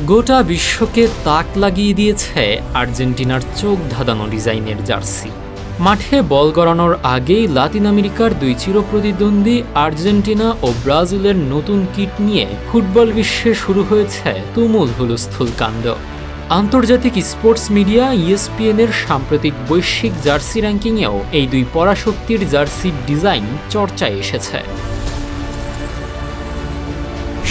গোটা বিশ্বকে তাক লাগিয়ে দিয়েছে আর্জেন্টিনার চোখ ধাঁধানো ডিজাইনের জার্সি। মাঠে বল গড়ানোর আগেই লাতিন আমেরিকার দুই চিরপ্রতিদ্বন্দ্বী আর্জেন্টিনা ও ব্রাজিলের নতুন কিট নিয়ে ফুটবল বিশ্বে শুরু হয়েছে তুমুল হুলস্থুল কাণ্ড। আন্তর্জাতিক স্পোর্টস মিডিয়া ইএসপিএনের সাম্প্রতিক বৈশ্বিক জার্সি র্যাঙ্কিংয়েও এই দুই পরাশক্তির জার্সির ডিজাইন চর্চায় এসেছে।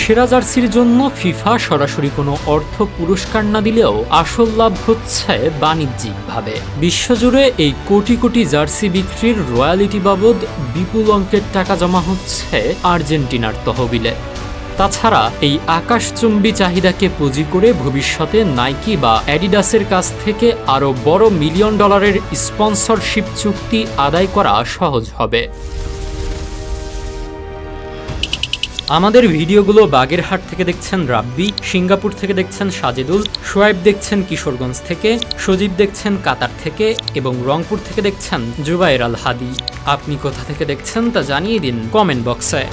সেরা জার্সির জন্য ফিফা সরাসরি কোনো অর্থ পুরস্কার না দিলেও আসল লাভ হচ্ছে বাণিজ্যিকভাবে। বিশ্বজুড়ে এই কোটি কোটি জার্সি বিক্রির রয়্যালিটি বাবদ বিপুল অঙ্কের টাকা জমা হচ্ছে আর্জেন্টিনার তহবিলে। তাছাড়া এই আকাশচুম্বী চাহিদাকে পুঁজি করে ভবিষ্যতে নাইকি বা অ্যাডিডাসের কাছ থেকে আরও বড় মিলিয়ন ডলারের স্পন্সরশিপ চুক্তি আদায় করা সহজ হবে। আমাদের ভিডিওগুলো বাগেরহাট থেকে দেখছেন রাব্বি, সিঙ্গাপুর থেকে দেখছেন সাজেদুল, সোয়েব দেখছেন কিশোরগঞ্জ থেকে, সজীব দেখছেন কাতার থেকে এবং রংপুর থেকে দেখছেন জুবায়ের আল হাদি। আপনি কোথা থেকে দেখছেন তা জানিয়ে দিন কমেন্ট বক্সে।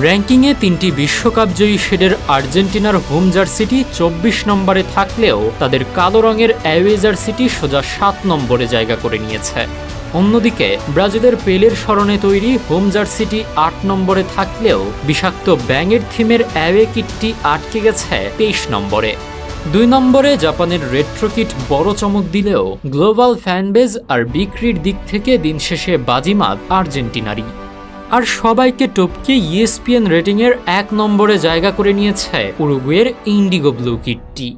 র্যাঙ্কিংয়ে 3টি বিশ্বকাপজয়ী শেডের আর্জেন্টিনার হোম জার্সিটি 24 নম্বরে থাকলেও তাদের কালো রঙের অ্যাওয়ে জার্সিটি সোজা 7 নম্বরে জায়গা করে নিয়েছে। অন্যদিকে ব্রাজিলের পেলের স্মরণে তৈরি হোম জার্সিটি 8 নম্বরে থাকলেও বিষাক্ত ব্যাঙের থিমের অ্যাওয়ে কিটটি আটকে গেছে 23 নম্বরে। 2 নম্বরে জাপানের রেট্রো কিট বড় চমক দিলেও গ্লোবাল ফ্যানবেজ আর বিক্রির দিক থেকে দিন শেষে বাজিমাত আর্জেন্টিনারই। আর সবাইকে টপকে ইএসপিএন রেটিংয়ের 1 নম্বরে জায়গা করে নিয়েছে উরুগুয়ের ইন্ডিগো ব্লু কিটটি।